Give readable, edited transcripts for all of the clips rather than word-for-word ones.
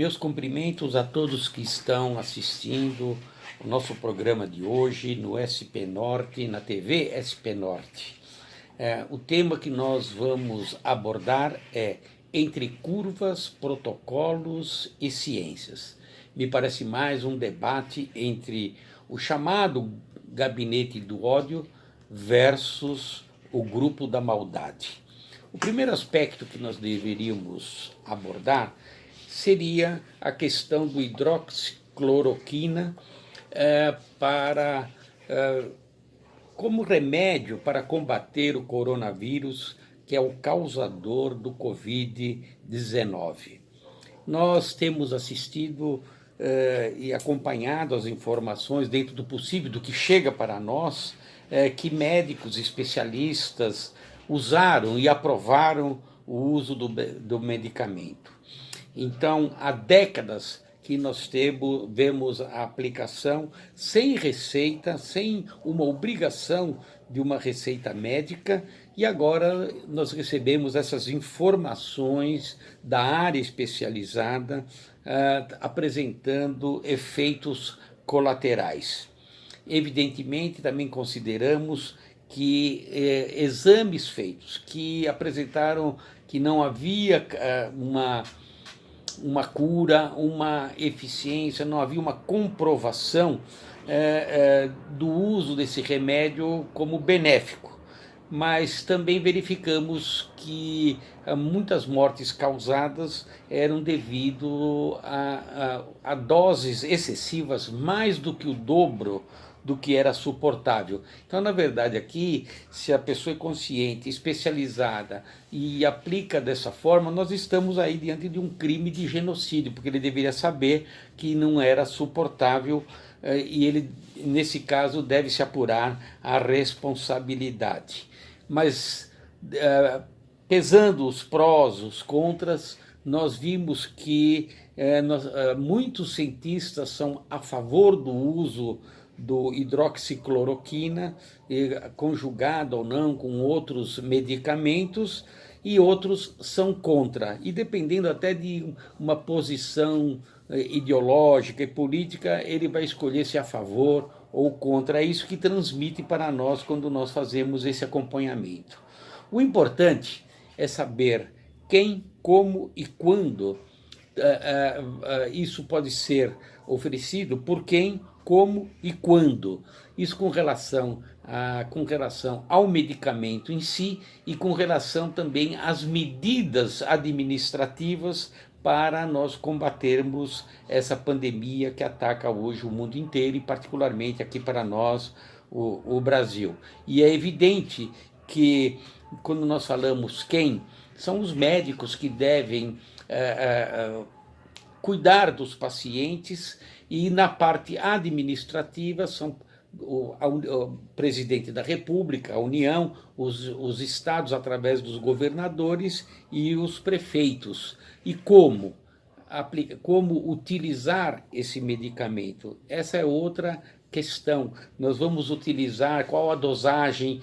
Meus cumprimentos a todos que estão assistindo o nosso programa de hoje no SP Norte, na TV SP Norte. O tema que nós vamos abordar é Entre Curvas, Protocolos e Ciências. Me parece mais um debate entre o chamado gabinete do ódio versus o grupo da maldade. O primeiro aspecto que nós deveríamos abordar seria a questão do hidroxicloroquina como remédio para combater o coronavírus, que é o causador do Covid-19. Nós temos assistido e acompanhado as informações, dentro do possível, do que chega para nós, que médicos especialistas usaram e aprovaram o uso do medicamento. Então, há décadas que nós vemos a aplicação sem receita, sem uma obrigação de uma receita médica, e agora nós recebemos essas informações da área especializada apresentando efeitos colaterais. Evidentemente, também consideramos que exames feitos que apresentaram que não havia uma cura, uma eficiência, não havia uma comprovação do uso desse remédio como benéfico. Mas também verificamos que muitas mortes causadas eram devido a doses excessivas, mais do que o dobro do que era suportável. Então, na verdade, aqui, se a pessoa é consciente, especializada e aplica dessa forma, nós estamos aí diante de um crime de genocídio, porque ele deveria saber que não era suportável e ele, nesse caso, deve se apurar a responsabilidade. Mas, pesando os prós, os contras, nós vimos que muitos cientistas são a favor do uso do hidroxicloroquina, conjugado ou não com outros medicamentos, e outros são contra. E dependendo até de uma posição ideológica e política, ele vai escolher se é a favor ou contra. É isso que transmite para nós quando nós fazemos esse acompanhamento. O importante é saber quem, como e quando isso pode ser oferecido, por quem, como e quando. Isso com relação ao medicamento em si e com relação também às medidas administrativas para nós combatermos essa pandemia que ataca hoje o mundo inteiro e particularmente aqui para nós, o Brasil. E é evidente que quando nós falamos quem, são os médicos que devem cuidar dos pacientes, e na parte administrativa são o presidente da República, a União, os estados através dos governadores e os prefeitos. E como utilizar esse medicamento? Essa é outra questão. Nós vamos utilizar qual a dosagem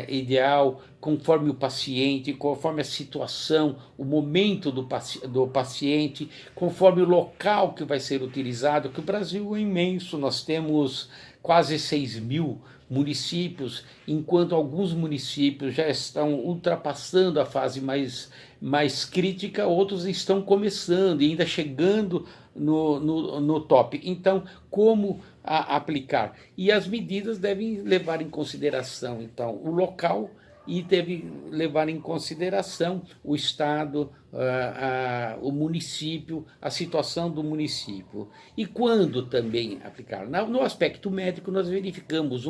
ideal, conforme o paciente, conforme a situação, o momento do paciente, conforme o local que vai ser utilizado, que o Brasil é imenso, nós temos quase 6.000 municípios, enquanto alguns municípios já estão ultrapassando a fase mais crítica, outros estão começando e ainda chegando no top. Então, como aplicar? E as medidas devem levar em consideração, então, o local, e deve levar em consideração o estado, o município, a situação do município. E quando também aplicar? No aspecto médico, nós verificamos,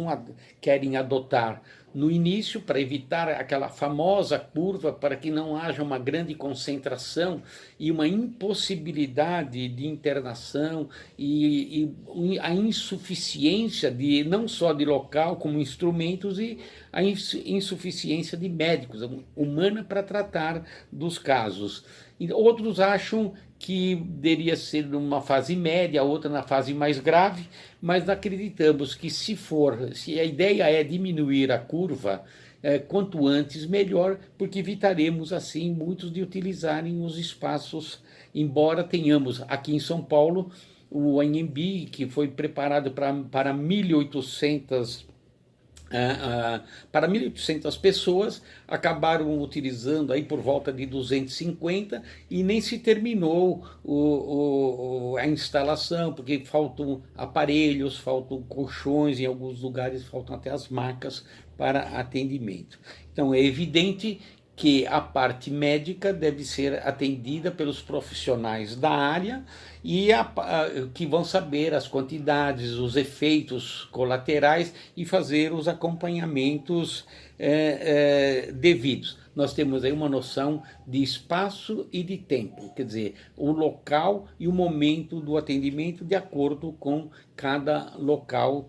querem adotar no início, para evitar aquela famosa curva, para que não haja uma grande concentração e uma impossibilidade de internação e a insuficiência não só de local, como instrumentos, e a insuficiência de médicos, humana, para tratar dos casos. E outros acham que deveria ser numa fase média, outra na fase mais grave, mas acreditamos que se a ideia é diminuir a curva, quanto antes melhor, porque evitaremos assim muitos de utilizarem os espaços, embora tenhamos aqui em São Paulo o Anhembi, que foi preparado para 1.800 para 1.800 pessoas, acabaram utilizando aí por volta de 250 e nem se terminou a instalação, porque faltam aparelhos, faltam colchões, em alguns lugares faltam até as macas para atendimento. Então é evidente que a parte médica deve ser atendida pelos profissionais da área e que vão saber as quantidades, os efeitos colaterais e fazer os acompanhamentos devidos. Nós temos aí uma noção de espaço e de tempo, quer dizer, o local e o momento do atendimento de acordo com cada local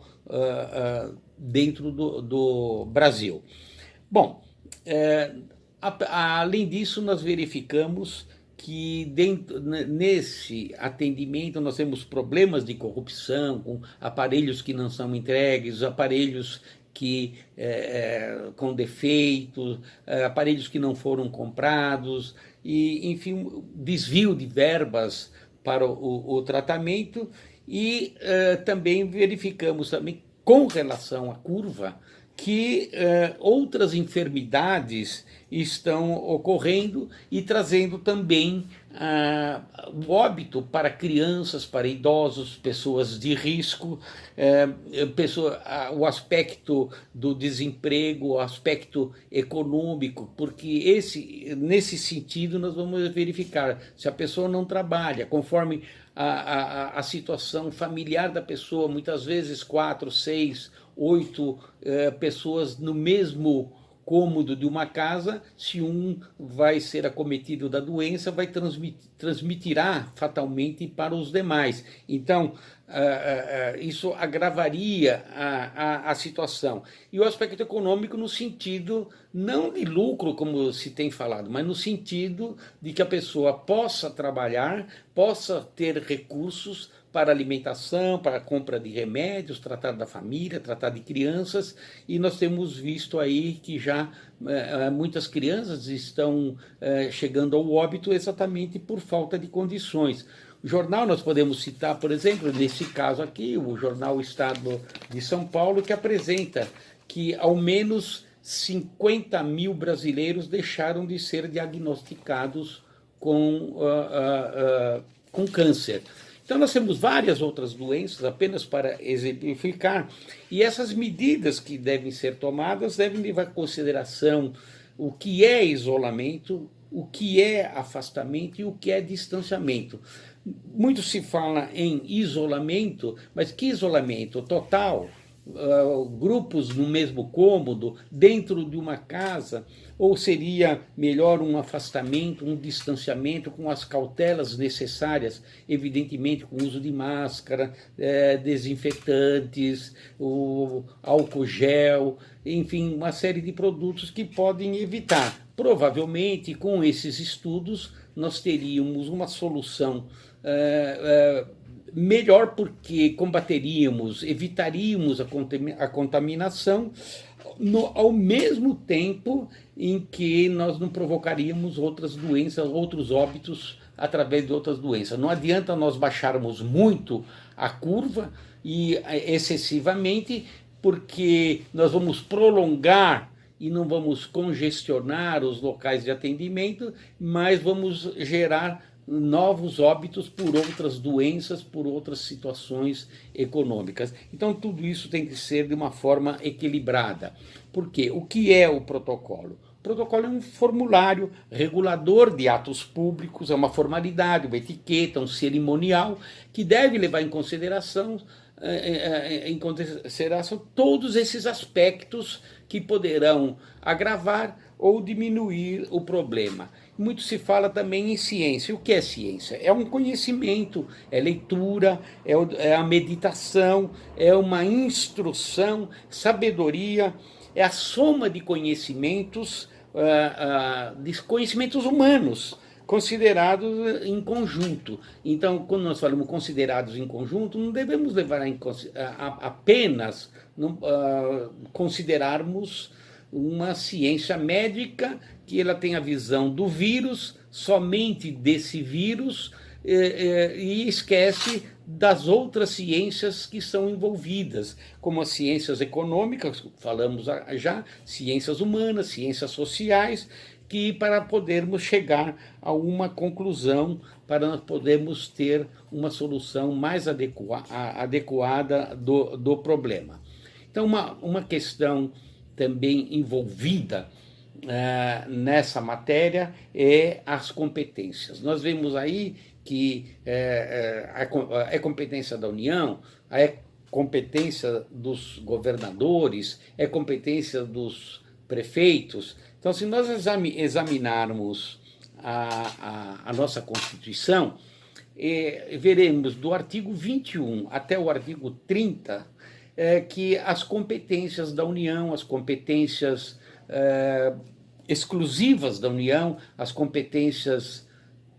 dentro do Brasil. Bom, além disso, nós verificamos que nesse atendimento nós temos problemas de corrupção, com aparelhos que não são entregues, aparelhos com defeitos, aparelhos que não foram comprados, e, enfim, desvio de verbas para o tratamento, e também verificamos também, com relação à curva, que outras enfermidades estão ocorrendo e trazendo também o óbito para crianças, para idosos, pessoas de risco, o aspecto do desemprego, o aspecto econômico, porque nesse sentido nós vamos verificar se a pessoa não trabalha, conforme a situação familiar da pessoa, muitas vezes 4, 6, 8 pessoas no mesmo cômodo de uma casa, se um vai ser acometido da doença, transmitirá fatalmente para os demais. Então, isso agravaria a situação. E o aspecto econômico no sentido, não de lucro, como se tem falado, mas no sentido de que a pessoa possa trabalhar, possa ter recursos para alimentação, para a compra de remédios, tratar da família, tratar de crianças, e nós temos visto aí que já muitas crianças estão chegando ao óbito exatamente por falta de condições. O jornal, nós podemos citar, por exemplo, nesse caso aqui, o jornal Estado de São Paulo, que apresenta que ao menos 50 mil brasileiros deixaram de ser diagnosticados com câncer. Então, nós temos várias outras doenças, apenas para exemplificar, e essas medidas que devem ser tomadas devem levar em consideração o que é isolamento, o que é afastamento e o que é distanciamento. Muito se fala em isolamento, mas que isolamento? Total? Grupos no mesmo cômodo, dentro de uma casa, ou seria melhor um afastamento, um distanciamento com as cautelas necessárias, evidentemente com o uso de máscara, desinfetantes, o álcool gel, enfim, uma série de produtos que podem evitar. Provavelmente, com esses estudos, nós teríamos uma solução melhor, porque combateríamos, evitaríamos a contaminação, ao mesmo tempo em que nós não provocaríamos outras doenças, outros óbitos através de outras doenças. Não adianta nós baixarmos muito a curva e excessivamente, porque nós vamos prolongar e não vamos congestionar os locais de atendimento, mas vamos gerar novos óbitos por outras doenças, por outras situações econômicas. Então, tudo isso tem que ser de uma forma equilibrada. Por quê? O que é o protocolo? O protocolo é um formulário regulador de atos públicos, é uma formalidade, uma etiqueta, um cerimonial, que deve levar em consideração todos esses aspectos que poderão agravar ou diminuir o problema. Muito se fala também em ciência. O que é ciência? É um conhecimento, é leitura, é a meditação, é uma instrução, sabedoria, é a soma de conhecimentos humanos, considerados em conjunto. Então, quando nós falamos considerados em conjunto, não devemos levar apenas considerarmos uma ciência médica que ela tem a visão do vírus, somente desse vírus, e esquece das outras ciências que são envolvidas, como as ciências econômicas, falamos já, ciências humanas, ciências sociais, que para podermos chegar a uma conclusão, para nós podermos ter uma solução mais adequada do problema. Então, uma questão também envolvida nessa matéria é as competências. Nós vemos aí que é competência da União, é competência dos governadores, é competência dos prefeitos. Então, se nós examinarmos a nossa Constituição, veremos do artigo 21 até o artigo 30 que as competências da União, as competências exclusivas da União, as competências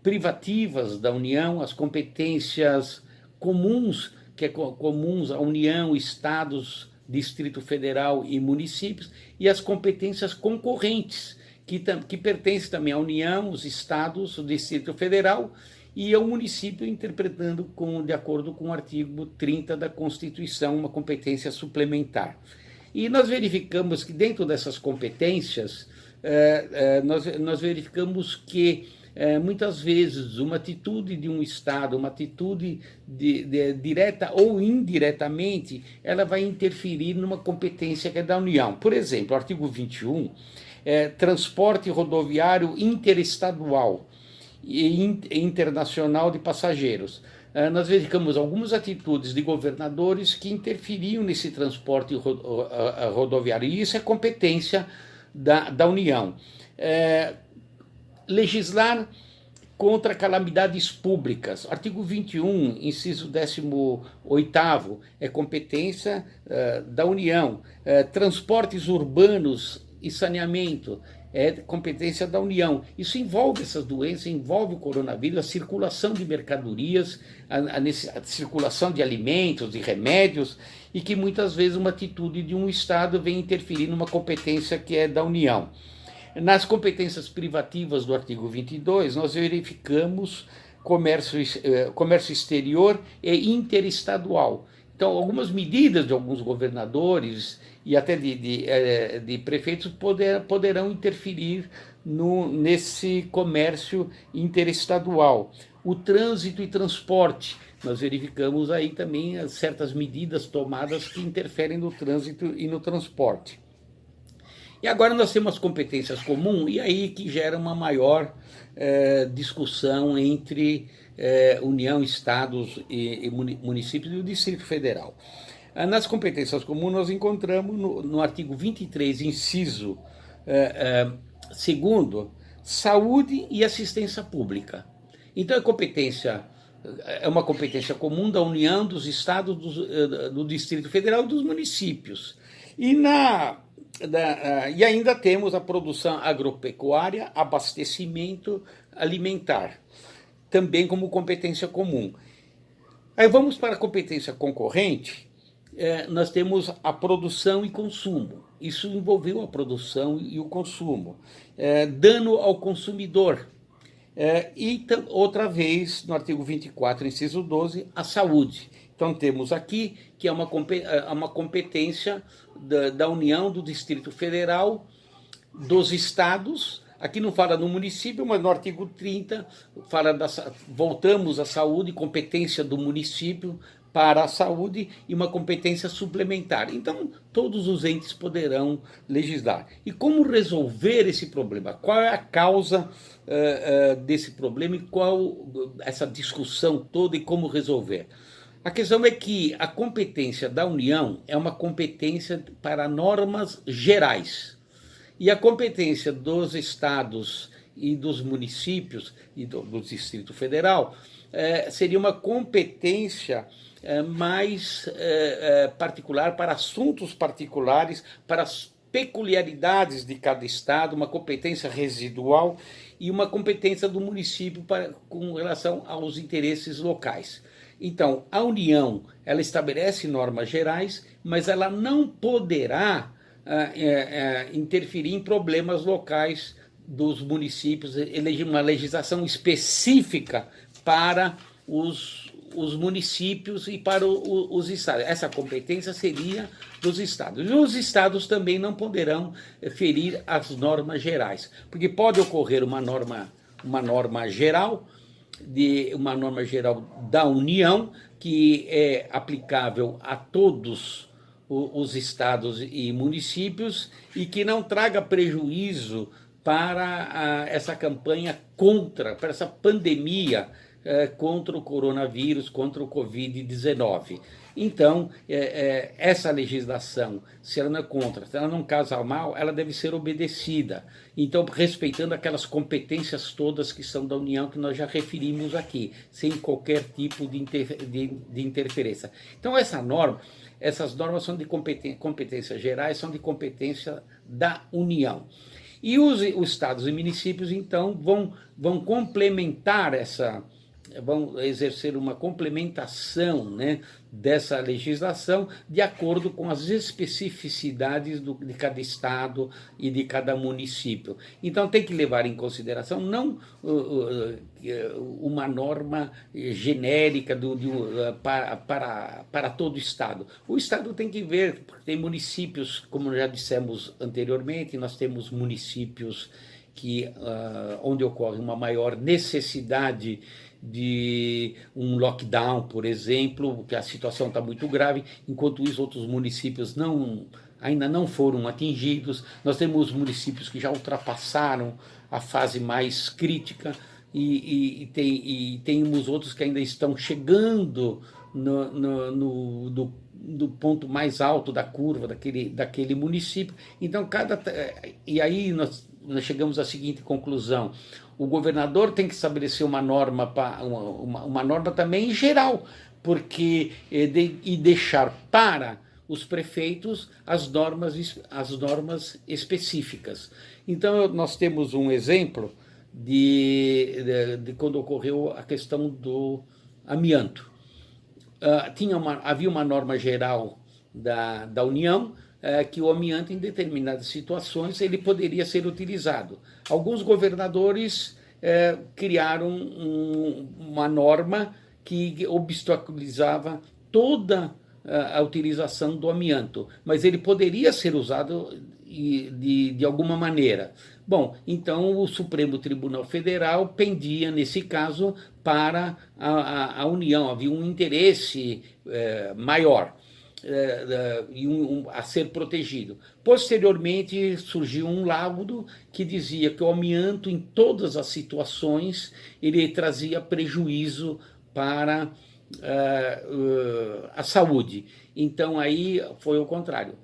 privativas da União, as competências comuns, que é comuns à União, Estados, Distrito Federal e municípios, e as competências concorrentes, que pertencem também à União, os Estados, o Distrito Federal e ao município, interpretando de acordo com o artigo 30 da Constituição, uma competência suplementar. E nós verificamos que dentro dessas competências, nós verificamos que muitas vezes uma atitude de um Estado, uma atitude direta ou indiretamente, ela vai interferir numa competência que é da União. Por exemplo, o artigo 21, transporte rodoviário interestadual e internacional de passageiros. Nós verificamos algumas atitudes de governadores que interferiam nesse transporte rodoviário, e isso é competência da União. Legislar contra calamidades públicas. Artigo 21, inciso 18º, é competência da União. Transportes urbanos e saneamento é competência da União. Isso envolve essas doenças, envolve o coronavírus, a circulação de mercadorias, a circulação de alimentos, de remédios, e que muitas vezes uma atitude de um Estado vem interferir numa competência que é da União. Nas competências privativas do artigo 22, nós verificamos comércio exterior e interestadual. Então, algumas medidas de alguns governadores e até de prefeitos poderão interferir nesse comércio interestadual. O trânsito e transporte, nós verificamos aí também certas medidas tomadas que interferem no trânsito e no transporte. E agora nós temos as competências comuns, e aí que gera uma maior discussão entre União, Estados e municípios e o Distrito Federal. Nas competências comuns nós encontramos no artigo 23, inciso 2º, saúde e assistência pública. Então é uma competência comum da União, dos Estados, do Distrito Federal e dos municípios. E ainda temos a produção agropecuária, abastecimento alimentar, também como competência comum. Aí vamos para a competência concorrente. Nós temos a produção e consumo. Isso envolveu a produção e o consumo. Dano ao consumidor. E outra vez, no artigo 24, inciso 12, a saúde. Então temos aqui que é uma competência da União, do Distrito Federal, dos Estados. Aqui não fala no município, mas no artigo 30 fala voltamos à saúde, competência do município para a saúde e uma competência suplementar. Então, todos os entes poderão legislar. E como resolver esse problema? Qual é a causa desse problema e qual essa discussão toda e como resolver? A questão é que a competência da União é uma competência para normas gerais. E a competência dos estados e dos municípios e do Distrito Federal seria uma competência mais particular para assuntos particulares, para as peculiaridades de cada estado, uma competência residual e uma competência do município com relação aos interesses locais. Então, a União, ela estabelece normas gerais, mas ela não poderá interferir em problemas locais dos municípios, eleger uma legislação específica para os municípios e para os estados. Essa competência seria dos estados. E os estados também não poderão ferir as normas gerais, porque pode ocorrer uma norma geral, uma norma geral da União, que é aplicável a todos os estados e municípios e que não traga prejuízo para essa campanha para essa pandemia contra o coronavírus, contra o Covid-19. Então, essa legislação, se ela não é contra, se ela não causa mal, ela deve ser obedecida. Então, respeitando aquelas competências todas que são da União, que nós já referimos aqui, sem qualquer tipo de interferência. Então, essas normas são de competências gerais, são de competência da União. E os estados e municípios, então, vão complementar vão exercer uma complementação, né, dessa legislação de acordo com as especificidades de cada estado e de cada município. Então tem que levar em consideração não uma norma genérica para todo o estado. O estado tem que ver, porque tem municípios, como já dissemos anteriormente, nós temos municípios onde ocorre uma maior necessidade de um lockdown, por exemplo, que a situação está muito grave, enquanto isso outros municípios ainda não foram atingidos. Nós temos municípios que já ultrapassaram a fase mais crítica e temos outros que ainda estão chegando do ponto mais alto da curva daquele município. Então, e aí nós chegamos à seguinte conclusão: o governador tem que estabelecer uma norma também geral, e deixar para os prefeitos as normas específicas. Então, nós temos um exemplo de quando ocorreu a questão do amianto. Havia uma norma geral da União, que o amianto, em determinadas situações, ele poderia ser utilizado. Alguns governadores criaram uma norma que obstaculizava toda a utilização do amianto, mas ele poderia ser usado de alguma maneira. Bom, então o Supremo Tribunal Federal pendia, nesse caso, para a União. Havia um interesse maior a ser protegido. Posteriormente surgiu um laudo que dizia que o amianto, em todas as situações, ele trazia prejuízo para a saúde. Então aí foi o contrário.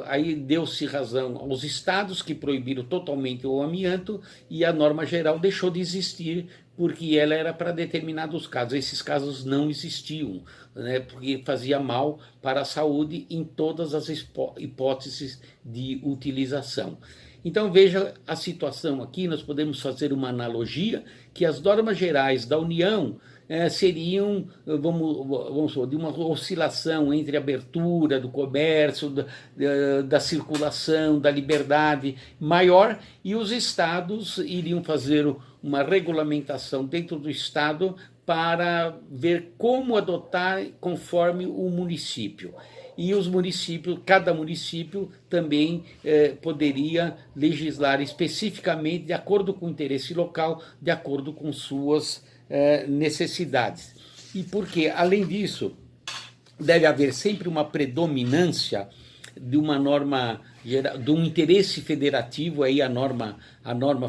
Aí deu-se razão aos estados, que proibiram totalmente o amianto, e a norma geral deixou de existir, porque ela era para determinados casos. Esses casos não existiam, né, porque fazia mal para a saúde em todas as hipóteses de utilização. Então veja a situação aqui. Nós podemos fazer uma analogia que as normas gerais da União seriam, vamos supor, de uma oscilação entre a abertura do comércio, da circulação, da liberdade maior, e os estados iriam fazer uma regulamentação dentro do estado para ver como adotar conforme o município. E os municípios, cada município também poderia legislar especificamente de acordo com o interesse local, de acordo com suas necessidades. E porque, além disso, deve haver sempre uma predominância de uma norma geral, de um interesse federativo, aí a norma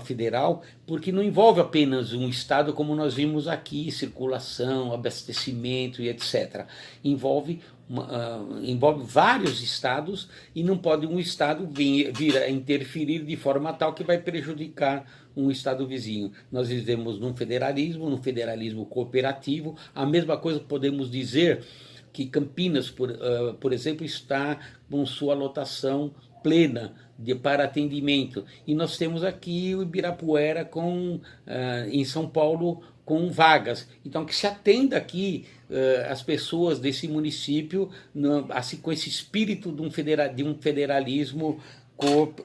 federal, porque não envolve apenas um estado, como nós vimos aqui, circulação, abastecimento e etc. Envolve vários estados, e não pode um estado vir a interferir de forma tal que vai prejudicar um estado vizinho. Nós vivemos num federalismo cooperativo. A mesma coisa podemos dizer que Campinas, por exemplo, está com sua lotação plena para atendimento. E nós temos aqui o Ibirapuera, em São Paulo, com vagas. Então, que se atenda aqui as pessoas desse município, assim, com esse espírito de um federalismo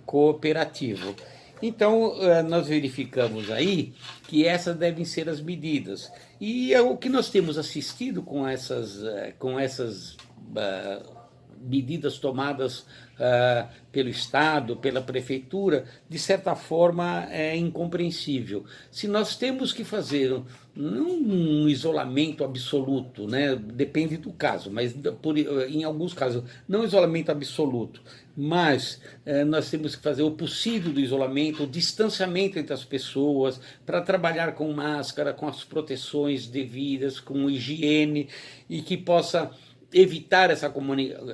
cooperativo. Então, nós verificamos aí que essas devem ser as medidas. E é o que nós temos assistido com essas medidas tomadas pelo Estado, pela Prefeitura, de certa forma é incompreensível. Se nós temos que fazer não um isolamento absoluto, né? Depende do caso, mas em alguns casos, não isolamento absoluto, mas nós temos que fazer o possível do isolamento, o distanciamento entre as pessoas, para trabalhar com máscara, com as proteções devidas, com higiene, e que possa evitar essa comunicação,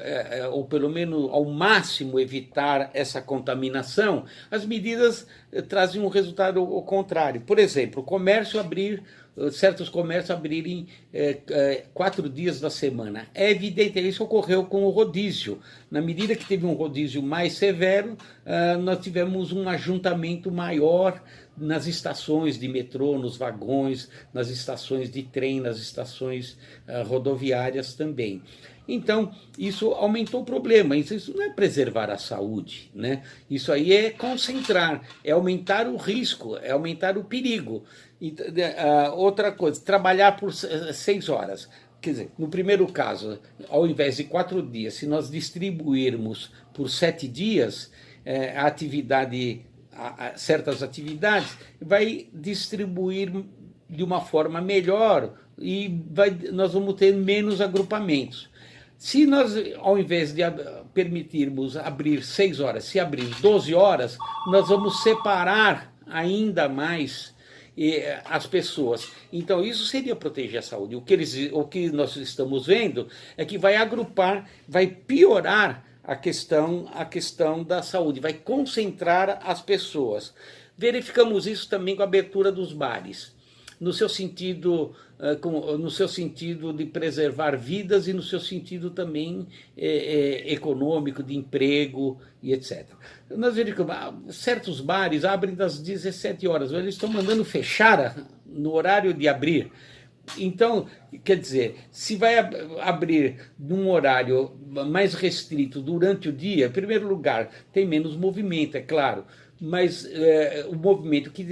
ou pelo menos ao máximo evitar essa contaminação. As medidas trazem um resultado ao contrário. Por exemplo, o comércio abrir, certos comércios abrirem 4 dias da semana. É evidente, isso ocorreu com o rodízio. Na medida que teve um rodízio mais severo, nós tivemos um ajuntamento maior nas estações de metrô, nos vagões, nas estações de trem, nas estações rodoviárias também. Então, isso aumentou o problema. Isso não é preservar a saúde, né? Isso aí é concentrar, é aumentar o risco, é aumentar o perigo. E, outra coisa, trabalhar por 6 horas. Quer dizer, no primeiro caso, ao invés de 4 dias, se nós distribuirmos por 7 dias, a atividade, certas atividades, vai distribuir de uma forma melhor e nós vamos ter menos agrupamentos. Se nós, ao invés de permitirmos abrir 6 horas, se abrir 12 horas, nós vamos separar ainda mais as pessoas. Então, isso seria proteger a saúde. O que nós estamos vendo é que vai agrupar, vai piorar a questão da saúde, vai concentrar as pessoas. Verificamos isso também com a abertura dos bares, no seu sentido de preservar vidas e no seu sentido também econômico, de emprego e etc. Nós verificamos, certos bares abrem das 17 horas, eles estão mandando fechar no horário de abrir. Então, quer dizer, se vai abrir num horário mais restrito durante o dia, em primeiro lugar, tem menos movimento, é claro, mas o movimento que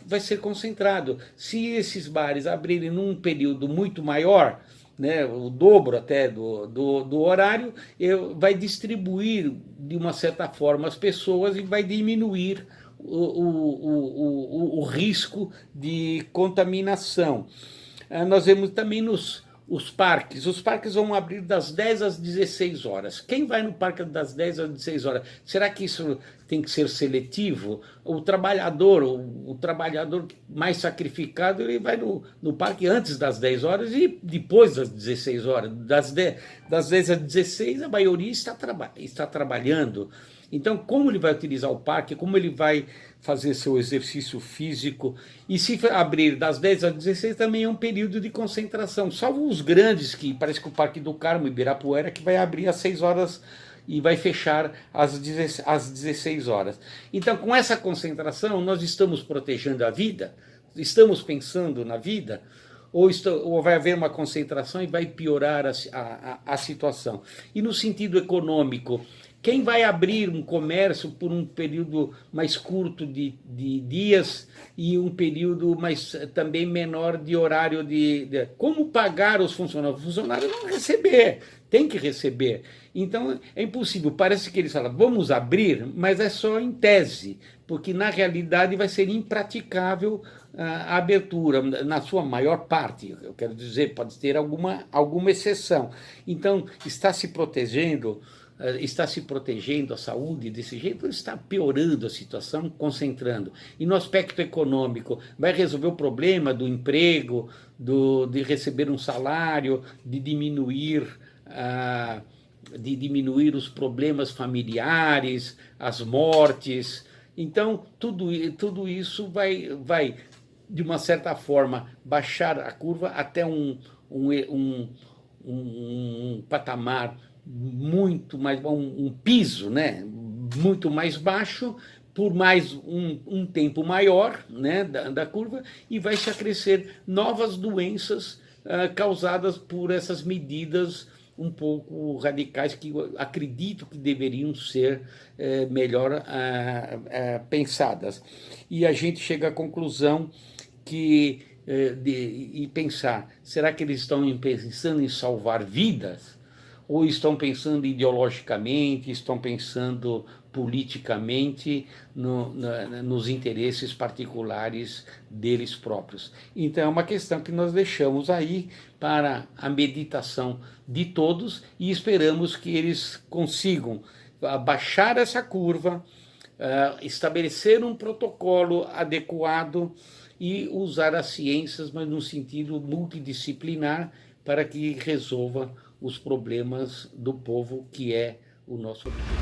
vai ser concentrado. Se esses bares abrirem num período muito maior, né, o dobro até do horário, vai distribuir de uma certa forma as pessoas e vai diminuir o risco de contaminação. Nós vemos também os parques. Os parques vão abrir das 10 às 16 horas. Quem vai no parque das 10 às 16 horas? Será que isso tem que ser seletivo? O trabalhador mais sacrificado, ele vai no parque antes das 10 horas e depois das 16 horas. Das 10 às 16, a maioria está trabalhando. Então, como ele vai utilizar o parque, como ele vai fazer seu exercício físico, e se abrir das 10 às 16 também é um período de concentração, salvo os grandes, que parece que o Parque do Carmo, Ibirapuera, que vai abrir às 6 horas e vai fechar às 16 horas. Então, com essa concentração, nós estamos protegendo a vida, estamos pensando na vida, ou vai haver uma concentração e vai piorar a situação. E no sentido econômico, quem vai abrir um comércio por um período mais curto de dias e um período também menor de horário como pagar os funcionários? Os funcionários vão receber, tem que receber. Então é impossível, parece que eles falam, vamos abrir, mas é só em tese, porque na realidade vai ser impraticável a abertura, na sua maior parte, eu quero dizer, pode ter alguma exceção. Então está se protegendo a saúde desse jeito, está piorando a situação, concentrando. E no aspecto econômico, vai resolver o problema do emprego, de receber um salário, de diminuir os problemas familiares, as mortes. Então, tudo isso vai, de uma certa forma, baixar a curva até um patamar muito mais, um piso, né, muito mais baixo, por mais um tempo maior, né, da curva, e vai se acrescer novas doenças causadas por essas medidas um pouco radicais que eu acredito que deveriam ser melhor pensadas. E a gente chega à conclusão que e pensar, será que eles estão pensando em salvar vidas? Ou estão pensando ideologicamente, estão pensando politicamente nos interesses particulares deles próprios? Então é uma questão que nós deixamos aí para a meditação de todos e esperamos que eles consigam abaixar essa curva, estabelecer um protocolo adequado e usar as ciências, mas num sentido multidisciplinar, para que resolva os problemas do povo, que é o nosso objetivo.